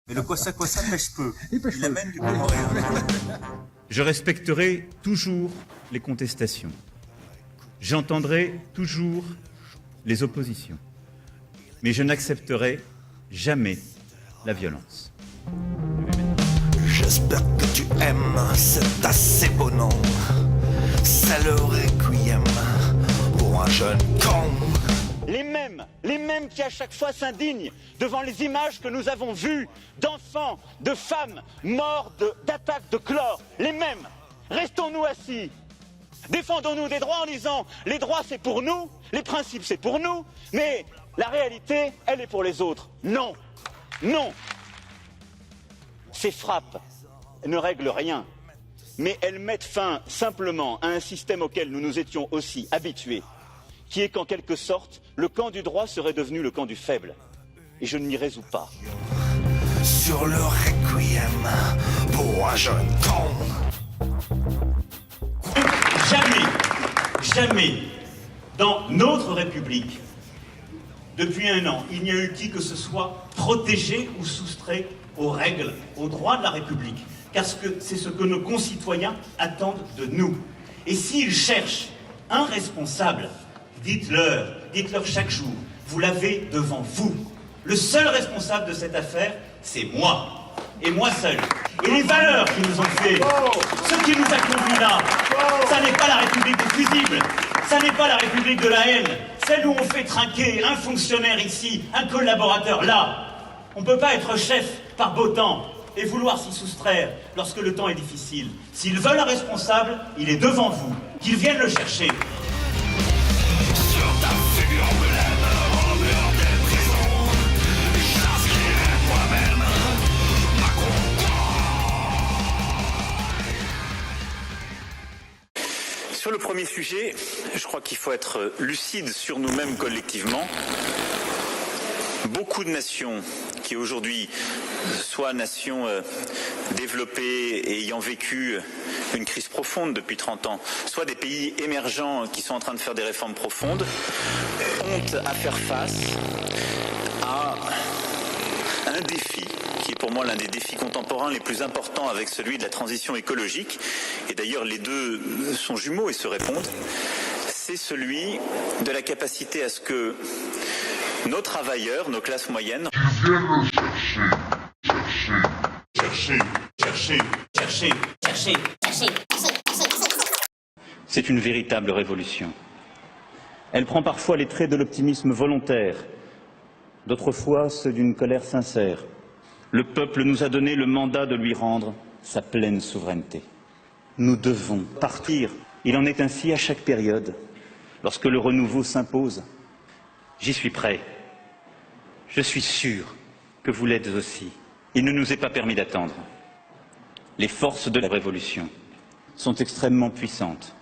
Mais le Kwassa pêche peu. Il amène du Comorien. Je respecterai toujours les contestations. J'entendrai toujours les oppositions. Mais je n'accepterai jamais la violence. J'espère que tu aimes cet assez beau nom. C'est le requiem pour un jeune con. Les mêmes qui à chaque fois s'indignent devant les images que nous avons vues d'enfants, de femmes morts d'attaques de chlore. Les mêmes. Restons-nous assis. Défendons-nous des droits en disant les droits c'est pour nous, les principes c'est pour nous, mais la réalité elle est pour les autres. Non, non. Ces frappes ne règlent rien, mais elles mettent fin simplement à un système auquel nous nous étions aussi habitués, qui est qu'en quelque sorte, le camp du droit serait devenu le camp du faible. Et je ne m'y résous pas. Sur le requiem pour un jeune con. Jamais, dans notre République, depuis un an, il n'y a eu qui que ce soit protégé ou soustrait aux règles, aux droits de la République. Car c'est ce que nos concitoyens attendent de nous. Et s'ils cherchent un responsable, dites-leur chaque jour, vous l'avez devant vous. Le seul responsable de cette affaire, c'est moi. Et moi seul. Et les valeurs qui nous ont fait, ce qui nous a conduits là, ça n'est pas la République des fusibles, ça n'est pas la République de la haine, celle où on fait trinquer un fonctionnaire ici, un collaborateur là. On ne peut pas être chef par beau temps et vouloir s'y soustraire lorsque le temps est difficile. S'ils veulent un responsable, il est devant vous, qu'ils viennent le chercher. Sur le premier sujet, je crois qu'il faut être lucide sur nous-mêmes collectivement. Beaucoup de nations qui aujourd'hui, soit nations développées et ayant vécu une crise profonde depuis 30 ans, soit des pays émergents qui sont en train de faire des réformes profondes, ont à faire face à un défi qui est pour moi l'un des défis contemporains les plus importants avec celui de la transition écologique. Et d'ailleurs, les deux sont jumeaux et se répondent. C'est celui de la capacité à ce que nos travailleurs, nos classes moyennes, C'est une véritable révolution. Elle prend parfois les traits de l'optimisme volontaire, d'autres fois ceux d'une colère sincère. Le peuple nous a donné le mandat de lui rendre sa pleine souveraineté. Nous devons partir. Il en est ainsi à chaque période. Lorsque le renouveau s'impose, j'y suis prêt. Je suis sûr que vous l'êtes aussi. Il ne nous est pas permis d'attendre. Les forces de la Révolution sont extrêmement puissantes.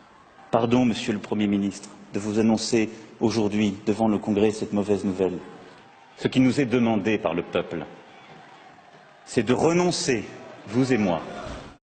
Pardon, Monsieur le Premier ministre, de vous annoncer aujourd'hui devant le Congrès cette mauvaise nouvelle. Ce qui nous est demandé par le peuple, c'est de renoncer, vous et moi,